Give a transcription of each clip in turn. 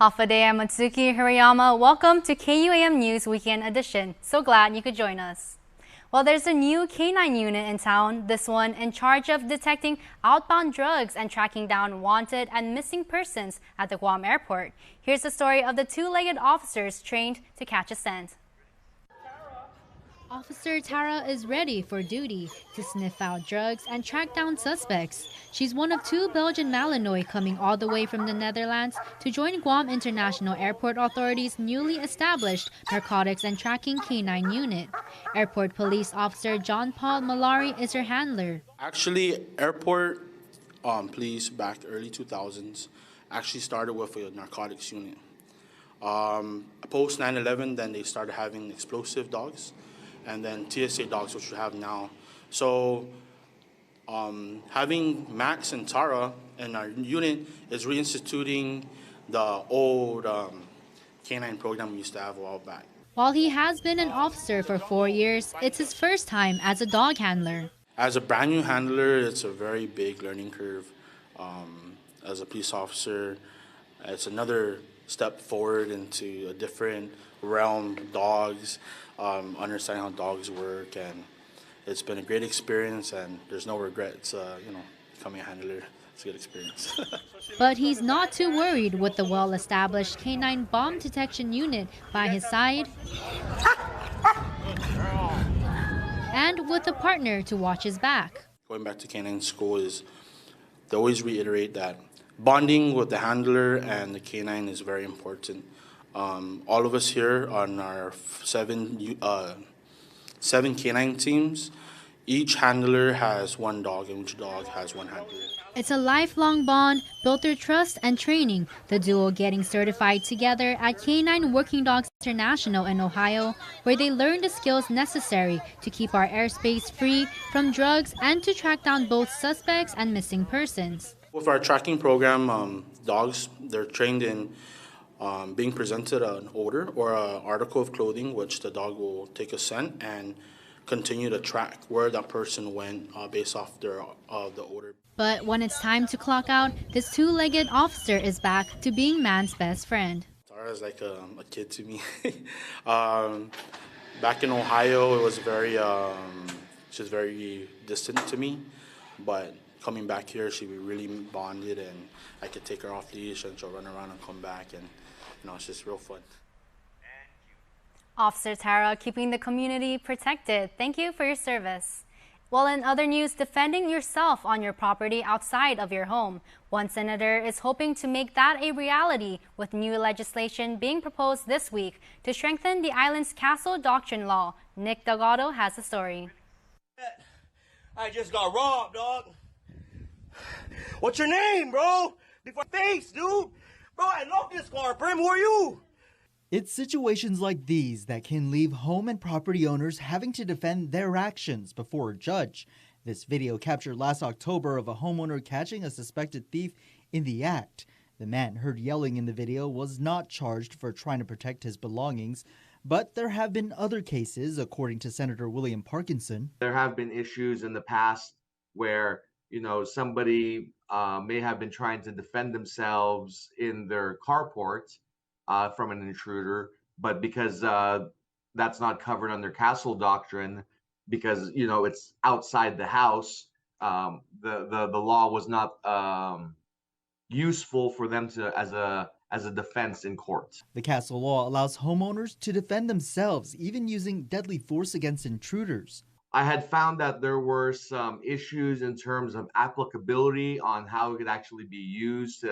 Hafade, I'm Matsuki Hirayama. Welcome to KUAM News Weekend Edition. So glad you could join us. Well, there's a new canine unit in town, this one in charge of detecting outbound drugs and tracking down wanted and missing persons at the Guam airport. Here's the story of the two-legged officers trained to catch a scent. Officer Tara is ready for duty to sniff out drugs and track down suspects. She's one of two Belgian Malinois coming all the way from the Netherlands to join Guam International Airport Authority's newly established Narcotics and Tracking Canine Unit. Airport Police Officer John Paul Malari is her handler. Actually, airport police back early 2000s actually started with a narcotics unit. Post 9/11, then they started having explosive dogs, and then TSA dogs, which we have now. So having Max and Tara in our unit is reinstituting the old canine program we used to have a while back. While he has been an officer for 4 years, it's his first time as a dog handler. As a brand new handler, it's a very big learning curve. As a police officer, it's another step forward into a different realm, dogs, understanding how dogs work, and it's been a great experience, and there's no regrets. Becoming a handler, it's a good experience. But he's not too worried with the well-established canine bomb detection unit by his side and with a partner to watch his back. Going back to canine school is, they always reiterate that bonding with the handler and the canine is very important. All of us here on our seven canine teams, each handler has one dog, and each dog has one handler. It's a lifelong bond built through trust and training, the duo getting certified together at Canine Working Dogs International in Ohio, where they learn the skills necessary to keep our airspace free from drugs and to track down both suspects and missing persons. With our tracking program, dogs, they're trained in being presented an odor or an article of clothing, which the dog will take a scent and continue to track where that person went based off the odor. But when it's time to clock out, this two-legged officer is back to being man's best friend. Tara's like a kid to me. Back in Ohio, it was she was very distant to me, but coming back here, she really bonded, and I could take her off leash and she'll run around and come back, and it's just real fun. Officer Tara, keeping the community protected. Thank you for your service. Well, in other news, defending yourself on your property outside of your home. One senator is hoping to make that a reality with new legislation being proposed this week to strengthen the island's castle doctrine law. Nick Delgado has the story. I just got robbed, dog. What's your name, bro? Before face, dude. Bro, I love this car. Prim, who are you? It's situations like these that can leave home and property owners having to defend their actions before a judge. This video captured last October of a homeowner catching a suspected thief in the act. The man heard yelling in the video was not charged for trying to protect his belongings, but there have been other cases, according to Senator William Parkinson. There have been issues in the past where somebody may have been trying to defend themselves in their carport from an intruder, but because that's not covered under castle doctrine, because it's outside the house, the law was not useful for them to as a defense in court. The castle law allows homeowners to defend themselves, even using deadly force against intruders. I had found that there were some issues in terms of applicability on how it could actually be used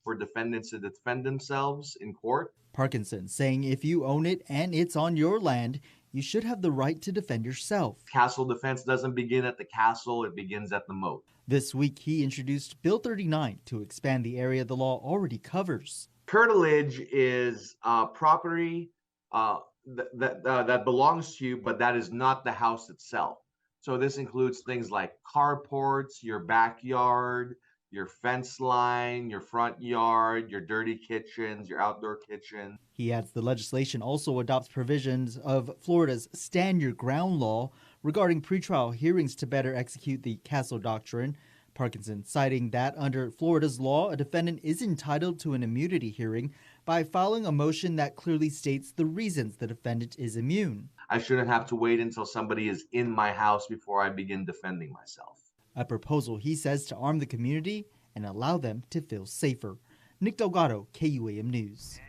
for defendants to defend themselves in court. Parkinson saying if you own it and it's on your land, you should have the right to defend yourself. Castle defense doesn't begin at the castle, it begins at the moat. This week he introduced Bill 39 to expand the area the law already covers. Curtilage is property that belongs to you, but that is not the house itself. So this includes things like carports, your backyard, your fence line, your front yard, your dirty kitchens, your outdoor kitchen. He adds the legislation also adopts provisions of Florida's Stand Your Ground law regarding pretrial hearings to better execute the castle doctrine. Parkinson citing that under Florida's law, a defendant is entitled to an immunity hearing, by filing a motion that clearly states the reasons the defendant is immune. I shouldn't have to wait until somebody is in my house before I begin defending myself. A proposal he says to arm the community and allow them to feel safer. Nick Delgado, KUAM News.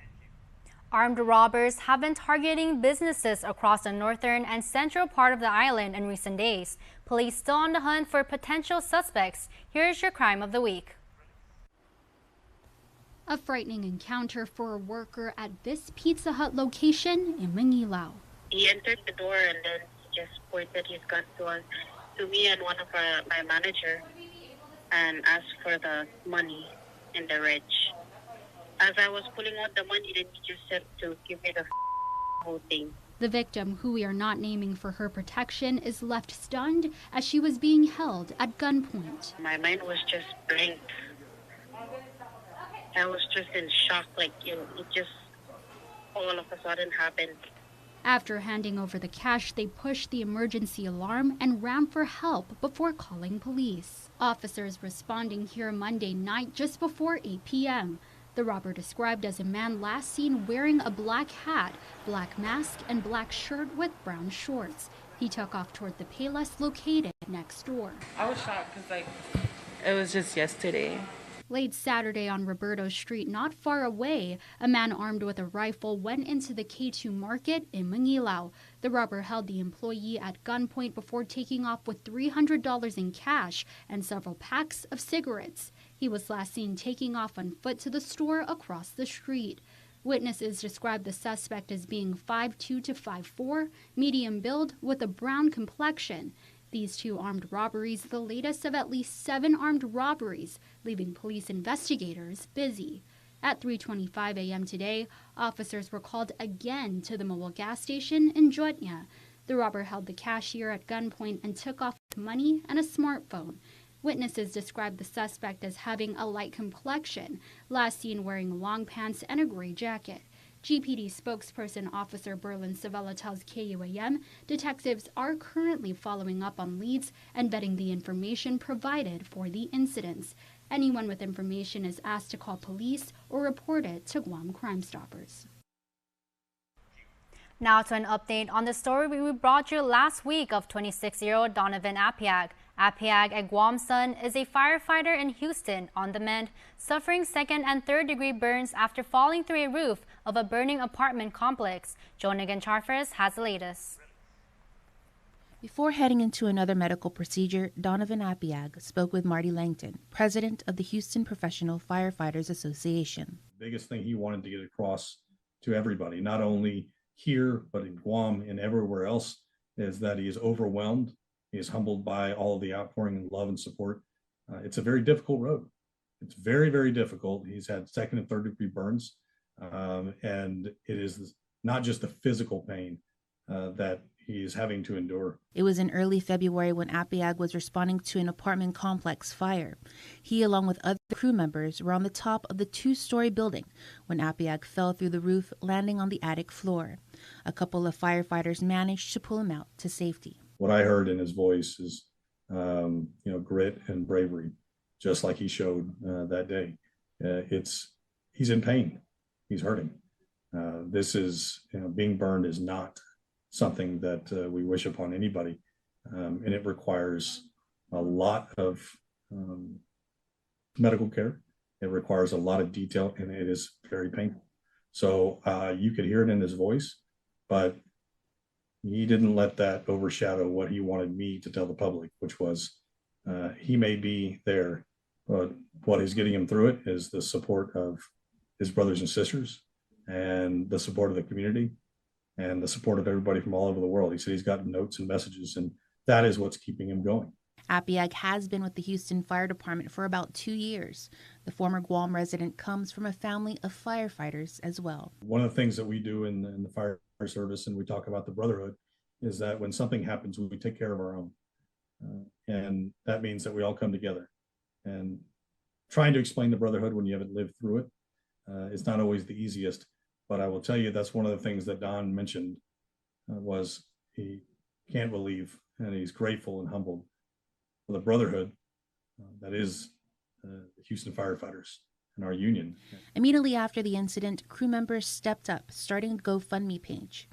Armed robbers have been targeting businesses across the northern and central part of the island in recent days. Police still on the hunt for potential suspects. Here's your crime of the week. A frightening encounter for a worker at this Pizza Hut location in Manilao. He entered the door and then just pointed his gun to me and one of my manager and asked for the money in the reg. As I was pulling out the money, then he just said to give me the whole thing. The victim, who we are not naming for her protection, is left stunned as she was being held at gunpoint. My mind was just blank. I was just in shock, like it just all of a sudden happened. After handing over the cash, they pushed the emergency alarm and ran for help before calling police. Officers responding here Monday night just before 8 p.m. The robber, described as a man last seen wearing a black hat, black mask, and black shirt with brown shorts. He took off toward the Payless located next door. I was shocked because it was just yesterday. Late Saturday on Roberto Street, not far away, a man armed with a rifle went into the K2 market in Manilao. The robber held the employee at gunpoint before taking off with $300 in cash and several packs of cigarettes. He was last seen taking off on foot to the store across the street. Witnesses described the suspect as being 5'2" to 5'4", medium build with a brown complexion. These two armed robberies, the latest of at least 7 armed robberies, leaving police investigators busy. At 3:25 a.m. today, officers were called again to the mobile gas station in Juetnya. The robber held the cashier at gunpoint and took off money and a smartphone. Witnesses described the suspect as having a light complexion, last seen wearing long pants and a gray jacket. GPD spokesperson Officer Berlin Savella tells KUAM detectives are currently following up on leads and vetting the information provided for the incidents. Anyone with information is asked to call police or report it to Guam Crime Stoppers. Now to an update on the story we brought you last week of 26-year-old Donovan Apiag. Apiag, a Guam son, is a firefighter in Houston on the mend, suffering second and third degree burns after falling through a roof of a burning apartment complex. Jonigan Charfers has the latest. Before heading into another medical procedure, Donovan Apiag spoke with Marty Langton, president of the Houston Professional Firefighters Association. The biggest thing he wanted to get across to everybody, not only here, but in Guam and everywhere else, is that he is overwhelmed. He is humbled by all of the outpouring and love and support. It's a very difficult road. It's very, very difficult. He's had second and third degree burns. And it is not just the physical pain that he is having to endure. It was in early February when Apiag was responding to an apartment complex fire. He, along with other crew members, were on the top of the 2-story building when Apiag fell through the roof, landing on the attic floor. A couple of firefighters managed to pull him out to safety. What I heard in his voice is, grit and bravery, just like he showed that day. He's in pain. He's hurting. Being burned is not something that we wish upon anybody, and it requires a lot of medical care. It requires a lot of detail, and it is very painful. So you could hear it in his voice, but he didn't let that overshadow what he wanted me to tell the public, which was he may be there, but what is getting him through it is the support of his brothers and sisters and the support of the community and the support of everybody from all over the world. He said he's gotten notes and messages, and that is what's keeping him going. Apiag has been with the Houston Fire Department for about 2 years. The former Guam resident comes from a family of firefighters as well. One of the things that we do in the fire service, and we talk about the brotherhood, is that when something happens, we take care of our own. And that means that we all come together. And trying to explain the brotherhood when you haven't lived through it is not always the easiest. But I will tell you, that's one of the things that Don mentioned was he can't believe, and he's grateful and humbled for the brotherhood that is the Houston firefighters. and our union. Immediately after the incident, crew members stepped up, starting a GoFundMe page,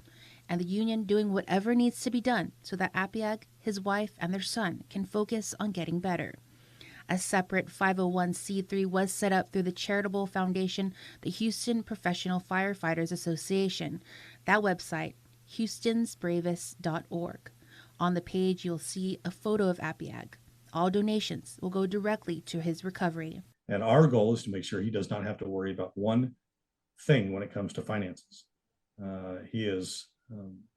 and the union doing whatever needs to be done so that Apiag, his wife, and their son can focus on getting better. A separate 501c3 was set up through the charitable foundation, the Houston Professional Firefighters Association. That website, houstonsbravest.org. On the page, you'll see a photo of Apiag. All donations will go directly to his recovery. And our goal is to make sure he does not have to worry about one thing when it comes to finances. He is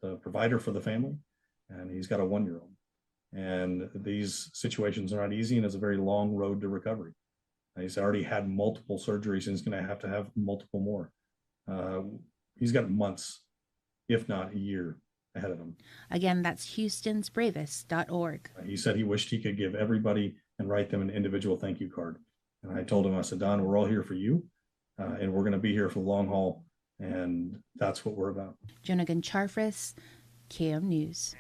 the provider for the family, and he's got a 1-year-old. And these situations are not easy, and it's a very long road to recovery. He's already had multiple surgeries, and he's going to have multiple more. He's got months, if not a year, ahead of him. Again, that's houstonsbravest.org. He said he wished he could give everybody and write them an individual thank you card. And I told him, I said, Don, we're all here for you, and we're going to be here for the long haul, and that's what we're about. Jonagan Charfris, KUAM News.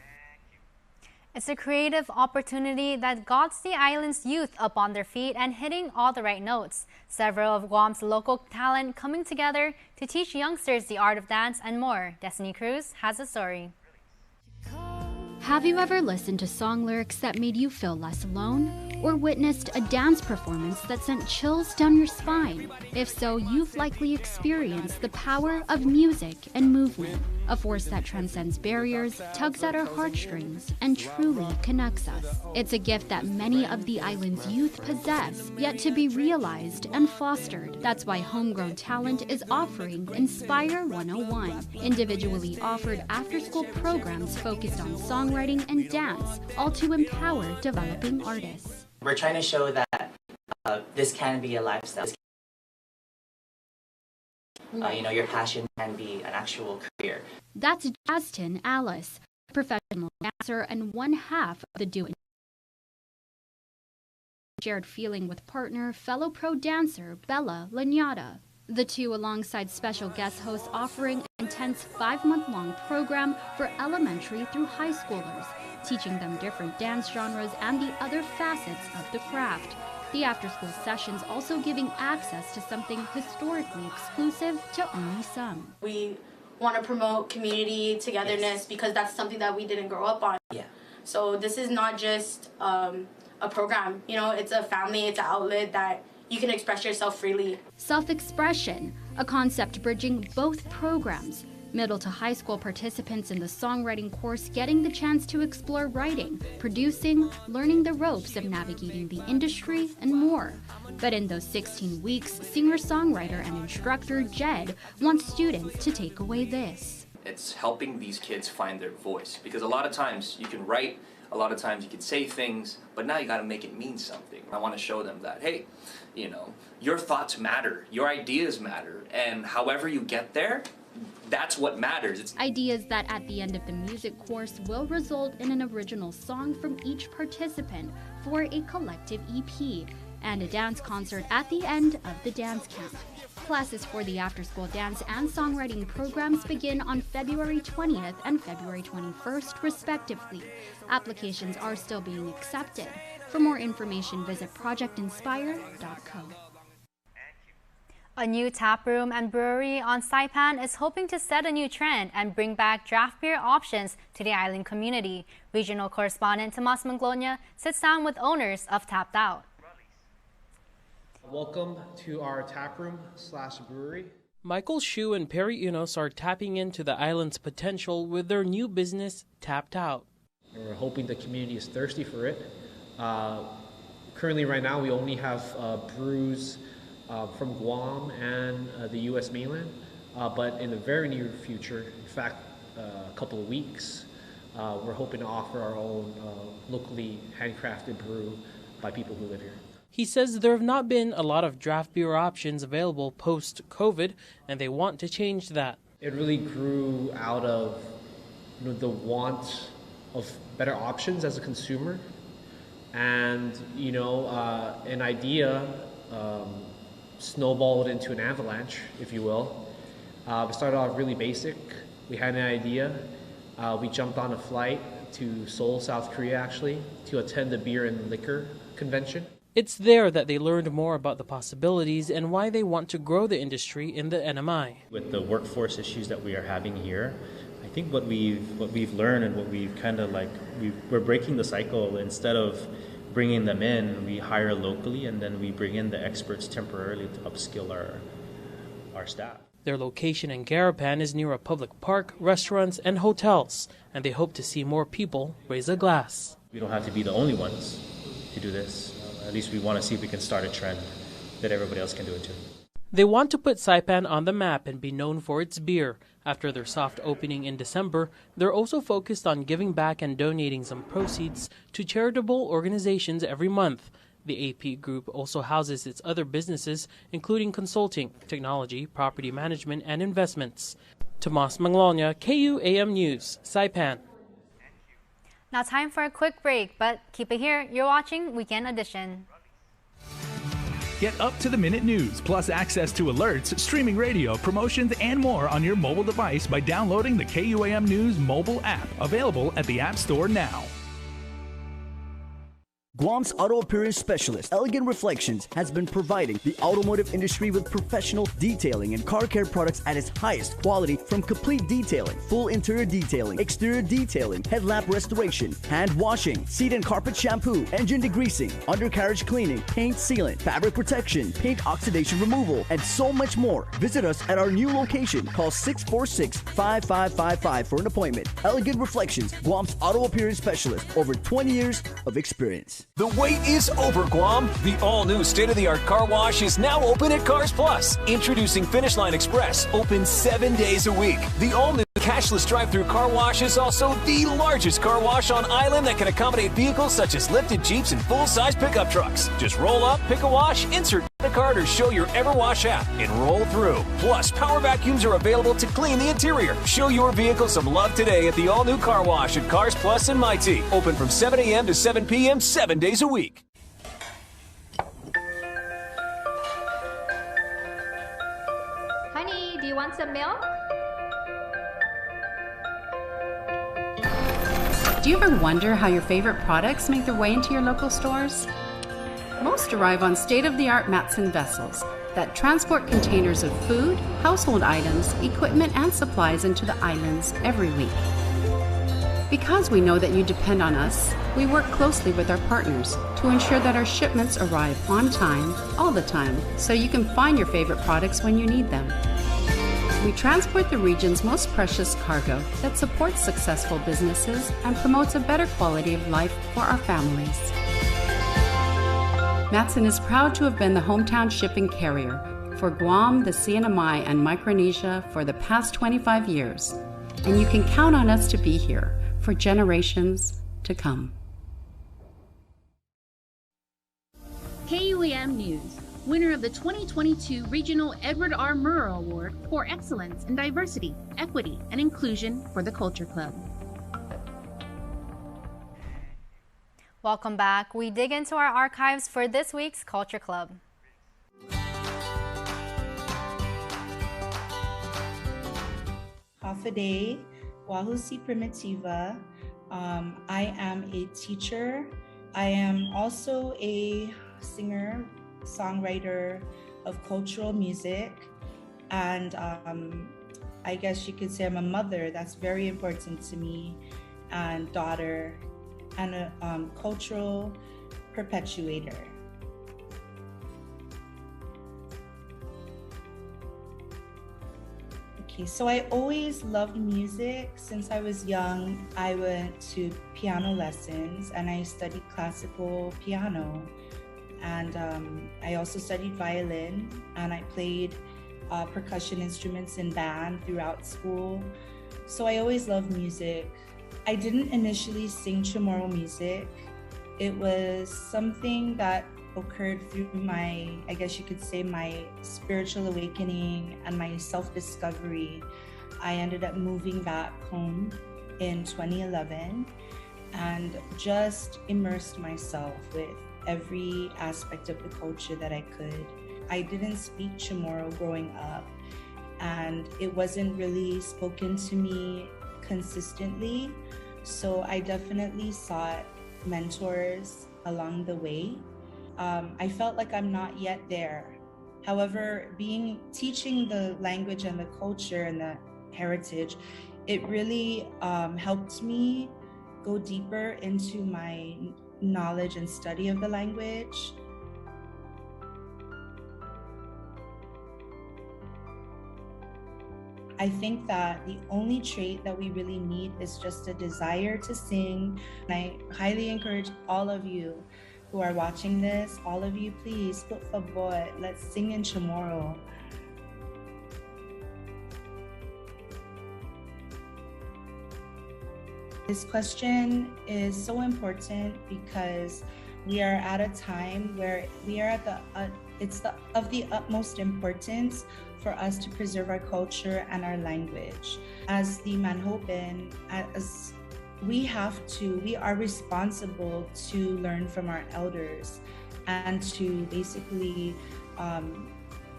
It's a creative opportunity that got the island's youth up on their feet and hitting all the right notes. Several of Guam's local talent coming together to teach youngsters the art of dance and more. Destiny Cruz has a story. Have you ever listened to song lyrics that made you feel less alone? Or witnessed a dance performance that sent chills down your spine? If so, you've likely experienced the power of music and movement, a force that transcends barriers, tugs at our heartstrings, and truly connects us. It's a gift that many of the island's youth possess, yet to be realized and fostered. That's why Homegrown Talent is offering Inspire 101, individually offered after-school programs focused on songwriting and dance, all to empower developing artists. We're trying to show that this can be a lifestyle. Your passion can be an actual career. That's Justin Alice, a professional dancer and one half of the duo. Shared feeling with partner, fellow pro dancer Bella Lanyata. The two alongside special guest hosts offering an intense 5-month-long program for elementary through high schoolers, teaching them different dance genres and the other facets of the craft. The after-school sessions also giving access to something historically exclusive to only some. We want to promote community togetherness because that's something that we didn't grow up on. Yeah. So this is not just a program, it's a family, it's an outlet that you can express yourself freely. Self-expression, a concept bridging both programs. Middle to high school participants in the songwriting course getting the chance to explore writing, producing, learning the ropes of navigating the industry, and more. But in those 16 weeks, singer-songwriter and instructor Jed wants students to take away this. It's helping these kids find their voice, because a lot of times you can write, a lot of times you can say things, but now you got to make it mean something. I want to show them that, hey, your thoughts matter, your ideas matter, and however you get there, that's what matters. It's ideas that at the end of the music course will result in an original song from each participant for a collective EP and a dance concert at the end of the dance camp. Classes for the after-school dance and songwriting programs begin on February 20th and February 21st, respectively. Applications are still being accepted. For more information, visit projectinspire.co. A new tap room and brewery on Saipan is hoping to set a new trend and bring back draft beer options to the island community. Regional correspondent Tomas Manglona sits down with owners of Tapped Out. Welcome to our tap room / brewery. Michael Shu and Perry Unos are tapping into the island's potential with their new business, Tapped Out. We're hoping the community is thirsty for it. Currently, right now, we only have brews from Guam and the U.S. mainland, but in the very near future, in fact, a couple of weeks, we're hoping to offer our own locally handcrafted brew by people who live here. He says there have not been a lot of draft beer options available post-COVID, and they want to change that. It really grew out of the want of better options as a consumer, and an idea snowballed into an avalanche, if you will. We started off really basic. We had an idea. We jumped on a flight to Seoul, South Korea, actually, to attend the beer and liquor convention. It's there that they learned more about the possibilities and why they want to grow the industry in the NMI. With the workforce issues that we are having here, I think what we've learned and what we've kind of we're breaking the cycle. Instead of bringing them in, we hire locally and then we bring in the experts temporarily to upskill our staff. Their location in Garapan is near a public park, restaurants, and hotels, and they hope to see more people raise a glass. We don't have to be the only ones to do this. At least we want to see if we can start a trend that everybody else can do it too. They want to put Saipan on the map and be known for its beer. After their soft opening in December, they're also focused on giving back and donating some proceeds to charitable organizations every month. The AP Group also houses its other businesses, including consulting, technology, property management, and investments. Tomas Manglona, KUAM News, Saipan. Now time for a quick break, but keep it here. You're watching Weekend Edition. Get up-to-the-minute news, plus access to alerts, streaming radio, promotions, and more on your mobile device by downloading the KUAM News mobile app, available at the App Store now. Guam's auto appearance specialist, Elegant Reflections, has been providing the automotive industry with professional detailing and car care products at its highest quality, from complete detailing, full interior detailing, exterior detailing, headlamp restoration, hand washing, seat and carpet shampoo, engine degreasing, undercarriage cleaning, paint sealant, fabric protection, paint oxidation removal, and so much more. Visit us at our new location. Call 646-5555 for an appointment. Elegant Reflections, Guam's auto appearance specialist, over 20 years of experience. The wait is over, Guam. The all-new state-of-the-art car wash is now open at Cars Plus. Introducing Finish Line Express, open 7 days a week. The all-new cashless drive-through car wash is also the largest car wash on island that can accommodate vehicles such as lifted Jeeps and full-size pickup trucks. Just roll up, pick a wash, insert a card, or show your EverWash app and roll through. Plus, power vacuums are available to clean the interior. Show your vehicle some love today at the all-new car wash at Cars Plus in Mighty. Open from 7 a.m. to 7 p.m. 7 days a week. Honey, do you want some milk? Do you ever wonder how your favorite products make their way into your local stores? Most arrive on state-of-the-art Matson vessels that transport containers of food, household items, equipment, and supplies into the islands every week. Because we know that you depend on us, we work closely with our partners to ensure that our shipments arrive on time, all the time, so you can find your favorite products when you need them. We transport the region's most precious cargo that supports successful businesses and promotes a better quality of life for our families. Matson is proud to have been the hometown shipping carrier for Guam, the CNMI, and Micronesia for the past 25 years, and you can count on us to be here for generations to come. KUAM News, winner of the 2022 Regional Edward R. Murrow Award for Excellence in Diversity, Equity, and Inclusion for the Culture Club. Welcome back. We dig into our archives for this week's Culture Club. Hafaday, Wahusi Primitiva. I am a teacher. I am also a singer, songwriter of cultural music, and I guess you could say I'm a mother. That's very important to me, and daughter, and a cultural perpetuator. Okay, so I always loved music. Since I was young, I went to piano lessons and I studied classical piano. And I also studied violin, and I played percussion instruments in band throughout school. So I always loved music. I didn't initially sing Chamorro music. It was something that occurred through my, I guess you could say, my spiritual awakening and my self-discovery. I ended up moving back home in 2011 and just immersed myself with every aspect of the culture that I could. I didn't speak Chamorro growing up, and it wasn't really spoken to me consistently. So I definitely sought mentors along the way. I felt like I'm not yet there. However, teaching the language and the culture and the heritage, it really helped me go deeper into my knowledge and study of the language. I think that the only trait that we really need is just a desire to sing. And I highly encourage all of you who are watching this, all of you, please, por favor, let's sing in Chamorro. This question is so important because we are at a time where we are at it's of the utmost importance for us to preserve our culture and our language. As the Manhopen, we are responsible to learn from our elders and to basically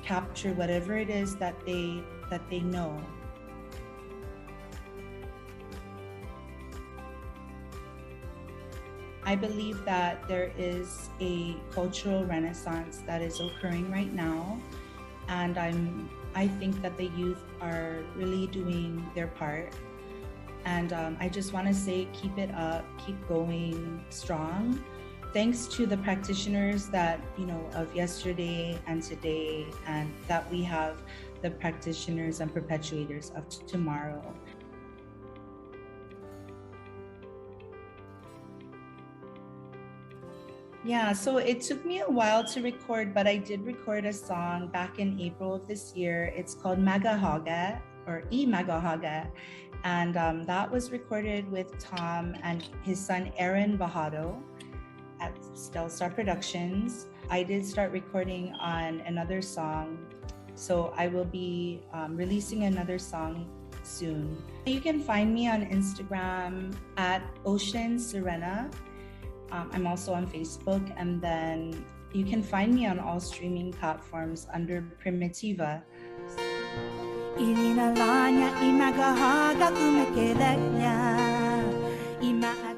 capture whatever it is that they know. I believe that there is a cultural renaissance that is occurring right now, and I think that the youth are really doing their part. And I just want to say, keep it up, keep going strong. Thanks to the practitioners that, of yesterday and today, and that we have the practitioners and perpetuators of tomorrow. Yeah, so it took me a while to record, but I did record a song back in April of this year. It's called Magahaga, or E Magahaga. And that was recorded with Tom and his son, Aaron Bajado, at Stelstar Productions. I did start recording on another song, so I will be releasing another song soon. You can find me on Instagram at Ocean Serena. I'm also on Facebook, and then you can find me on all streaming platforms under Primitiva.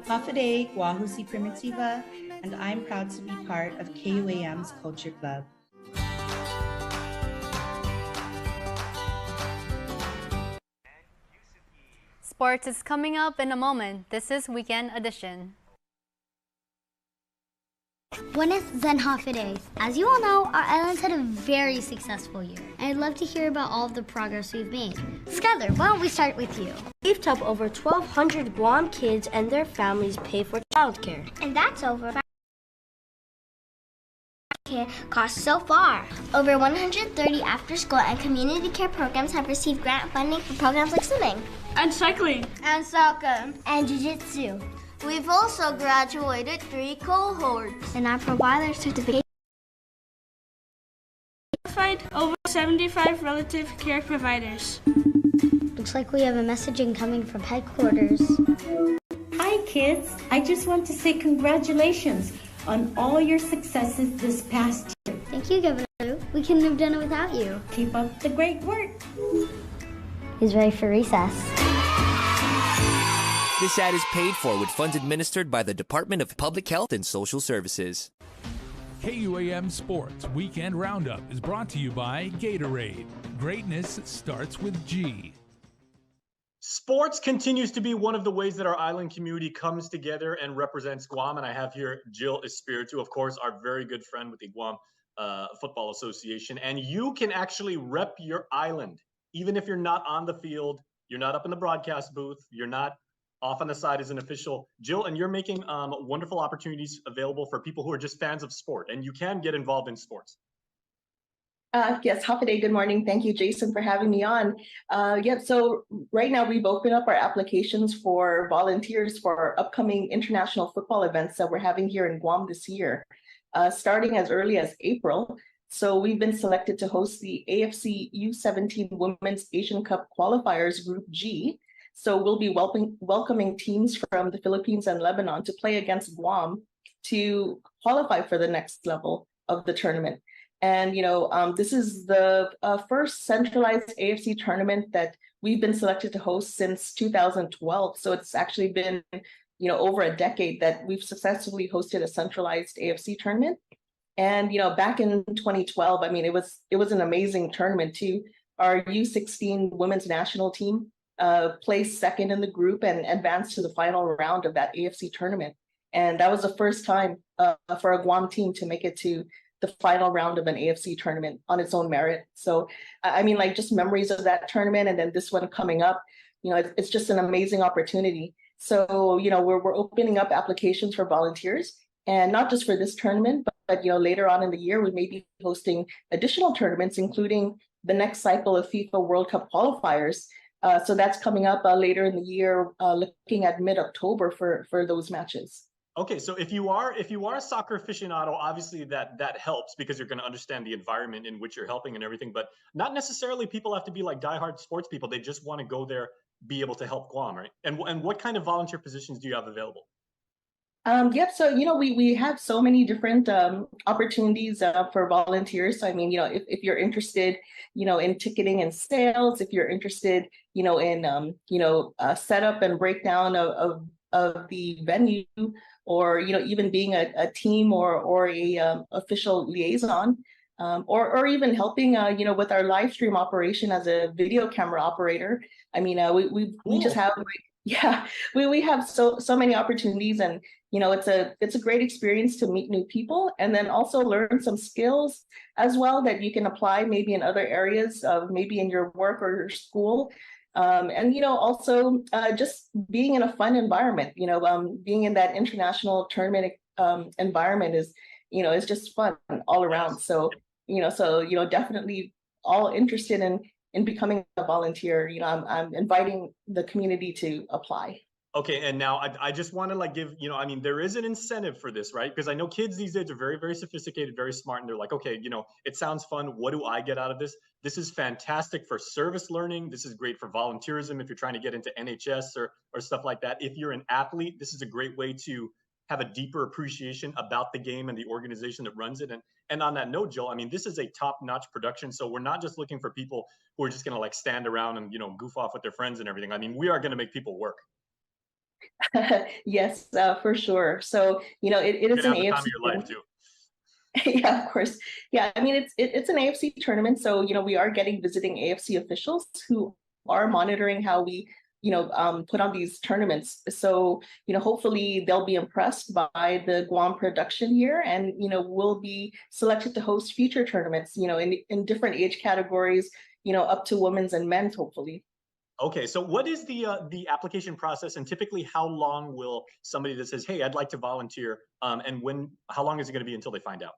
Hafaday, Guahusi Primitiva, and I'm proud to be part of KUAM's Culture Club. Sports is coming up in a moment. This is Weekend Edition. Buenos Zenhafides. As you all know, our islands had a very successful year, and I'd love to hear about all of the progress we've made. Skylar, why don't we start with you? We've helped over 1,200 Guam kids and their families pay for childcare. And that's over costs so far. Over 130 after-school and community care programs have received grant funding for programs like swimming, and cycling, and soccer, and jiu-jitsu. We've also graduated 3 cohorts. And our provider certification. Over 75 relative care providers. Looks like we have a messaging coming from headquarters. Hi kids, I just want to say congratulations on all your successes this past year. Thank you, Governor. We couldn't have done it without you. Keep up the great work. He's ready for recess. This ad is paid for with funds administered by the Department of Public Health and Social Services. KUAM Sports Weekend Roundup is brought to you by Gatorade. Greatness starts with G. Sports continues to be one of the ways that our island community comes together and represents Guam. And I have here Jill Espiritu, of course, our very good friend with the Guam Football Association. And you can actually rep your island, even if you're not on the field, you're not up in the broadcast booth, you're not off on the side as an official. Jill, and you're making wonderful opportunities available for people who are just fans of sport, and you can get involved in sports. Yes, Hafaday, good morning. Thank you, Jason, for having me on. So right now we've opened up our applications for volunteers for upcoming international football events that we're having here in Guam this year, starting as early as April. So we've been selected to host the AFC U17 Women's Asian Cup Qualifiers Group G. So we'll be welcoming teams from the Philippines and Lebanon to play against Guam to qualify for the next level of the tournament. And, this is the first centralized AFC tournament that we've been selected to host since 2012. So it's actually been, over a decade that we've successfully hosted a centralized AFC tournament. And back in 2012, I mean, it was an amazing tournament too. Our U16 women's national team placed second in the group and advanced to the final round of that AFC tournament. And that was the first time for a Guam team to make it to the final round of an AFC tournament on its own merit. So, I mean, like just memories of that tournament and then this one coming up, it's just an amazing opportunity. So, we're opening up applications for volunteers, and not just for this tournament, but later on in the year, we may be hosting additional tournaments, including the next cycle of FIFA World Cup qualifiers. So that's coming up later in the year, looking at mid-October for those matches. Okay, so if you are a soccer aficionado, obviously that helps because you're going to understand the environment in which you're helping and everything. But not necessarily people have to be like diehard sports people. They just want to go there, be able to help Guam, right? And what kind of volunteer positions do you have available? Yep. So, we have so many different opportunities for volunteers. So, I mean, if you're interested, in ticketing and sales, if you're interested, in, setup and breakdown of the venue, or, even being a team or a official liaison, or even helping, with our live stream operation as a video camera operator. I mean, we just have, we have so many opportunities, and it's a great experience to meet new people and then also learn some skills as well that you can apply maybe in other areas of maybe in your work or your school. And also just being in a fun environment, being in that international tournament environment is just fun all around. So definitely all interested in becoming a volunteer. I'm inviting the community to apply. Okay, and now I just want to give, I mean, there is an incentive for this, right? Because I know kids these days are very, very sophisticated, very smart, and they're like, okay, it sounds fun. What do I get out of this? This is fantastic for service learning. This is great for volunteerism if you're trying to get into NHS or stuff like that. If you're an athlete, this is a great way to have a deeper appreciation about the game and the organization that runs it. And on that note, Jill, I mean, this is a top-notch production. So we're not just looking for people who are just going to stand around and, goof off with their friends and everything. I mean, we are going to make people work. Yes, for sure. So, it is an AFC. Time of your life too. Yeah, of course. Yeah, I mean, it's an AFC tournament. So, we are getting visiting AFC officials who are monitoring how we, put on these tournaments. So, hopefully they'll be impressed by the Guam production here, and, we'll be selected to host future tournaments, in different age categories, up to women's and men's, hopefully. Okay, so what is the application process, and typically how long will somebody that says, "Hey, I'd like to volunteer," and how long is it going to be until they find out?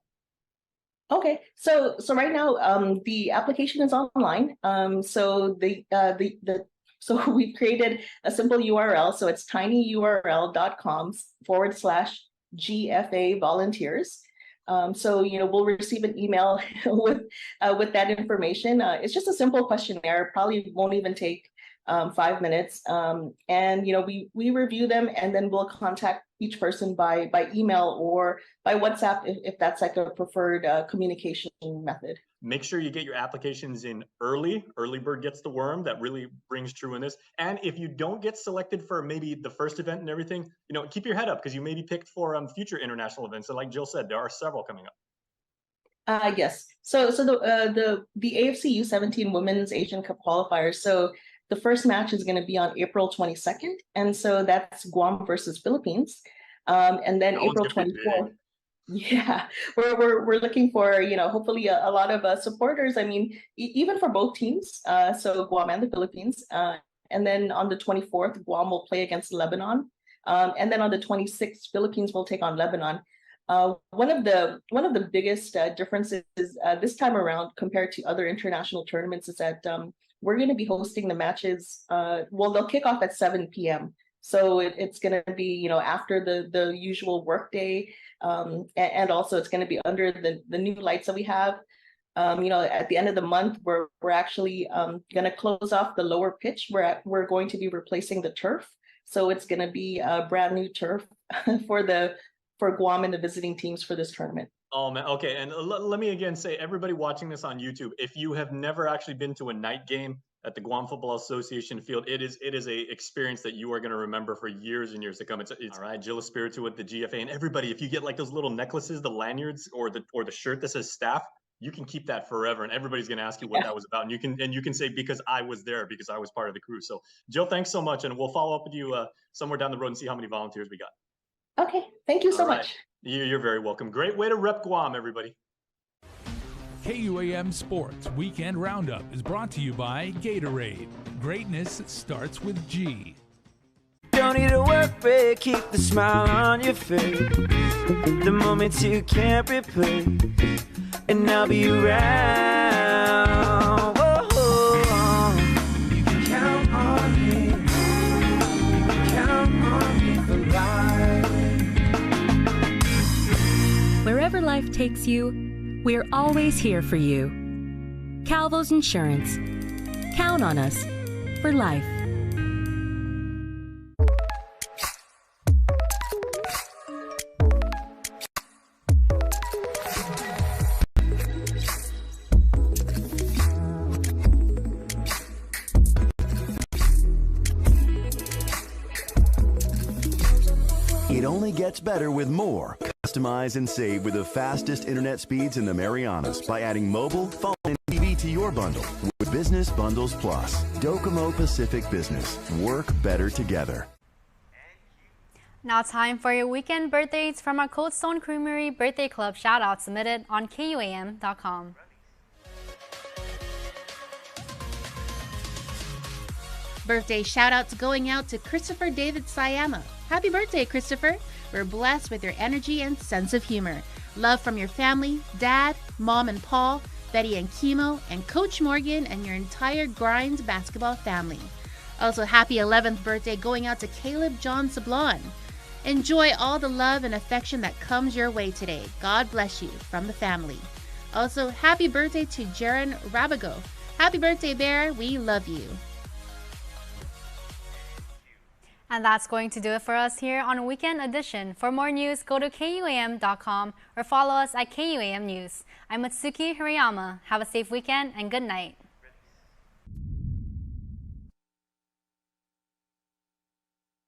Okay, so right now the application is online. So so we've created a simple URL. So it's tinyurl.com/GFA volunteers. So we'll receive an email with that information. It's just a simple questionnaire. Probably won't even take 5 minutes, and we review them, and then we'll contact each person by email or by WhatsApp if that's like a preferred communication method. Make sure you get your applications in early. Early bird gets the worm. That really rings true in this. And if you don't get selected for maybe the first event and everything, keep your head up because you may be picked for future international events. And like Jill said, there are several coming up. Yes. So the AFC U17 Women's Asian Cup qualifiers. So the first match is going to be on April 22nd, and so that's Guam versus Philippines, and then April 24th. Yeah, we're looking for hopefully a lot of supporters. I mean, even for both teams, so Guam and the Philippines, and then on the 24th, Guam will play against Lebanon, and then on the 26th, Philippines will take on Lebanon. One of the biggest differences this time around compared to other international tournaments is that we're going to be hosting the matches. Well, they'll kick off at 7 p.m. So it's going to be after the usual work day, and also it's going to be under the new lights that we have. At the end of the month, we're actually going to close off the lower pitch where we're going to be replacing the turf. So it's going to be a brand new turf for Guam and the visiting teams for this tournament. Oh man, okay. And let me again say, everybody watching this on YouTube, if you have never actually been to a night game, at the Guam Football Association field. It is a experience that you are going to remember for years and years to come. It's all right. Jill Espiritu with the GFA, and everybody, if you get like those little necklaces, the lanyards, or the shirt that says staff, you can keep that forever, and everybody's going to ask you what that was about, and you can say, because I was there, because I was part of the crew. So Jill, thanks so much, and we'll follow up with you somewhere down the road and see how many volunteers we got. Okay, thank you so much. You're very welcome. Great way to rep Guam, everybody. KUAM Sports Weekend Roundup is brought to you by Gatorade. Greatness starts with G. Don't need a work break, keep the smile on your face. The moments you can't replace, and I'll be around. Whoa. You can count on me. You can count on me for life. Wherever life takes you, we're always here for you. Calvo's Insurance. Count on us for life. It only gets better with more. Customize and save with the fastest internet speeds in the Marianas by adding mobile, phone, and TV to your bundle with Business Bundles Plus. Docomo Pacific Business. Work better together. Now time for your weekend birthdays from our Cold Stone Creamery Birthday Club shout-out submitted on KUAM.com. Birthday shout-outs going out to Christopher David Sayama. Happy birthday, Christopher. We're blessed with your energy and sense of humor. Love from your family, Dad, Mom and Paul, Betty and Kimo, and Coach Morgan and your entire Grinds basketball family. Also, happy 11th birthday going out to Caleb John Sablon. Enjoy all the love and affection that comes your way today. God bless you from the family. Also, happy birthday to Jaron Rabago. Happy birthday, Bear. We love you. And that's going to do it for us here on Weekend Edition. For more news, go to KUAM.com or follow us at KUAM News. I'm Matsuki Hirayama. Have a safe weekend and good night.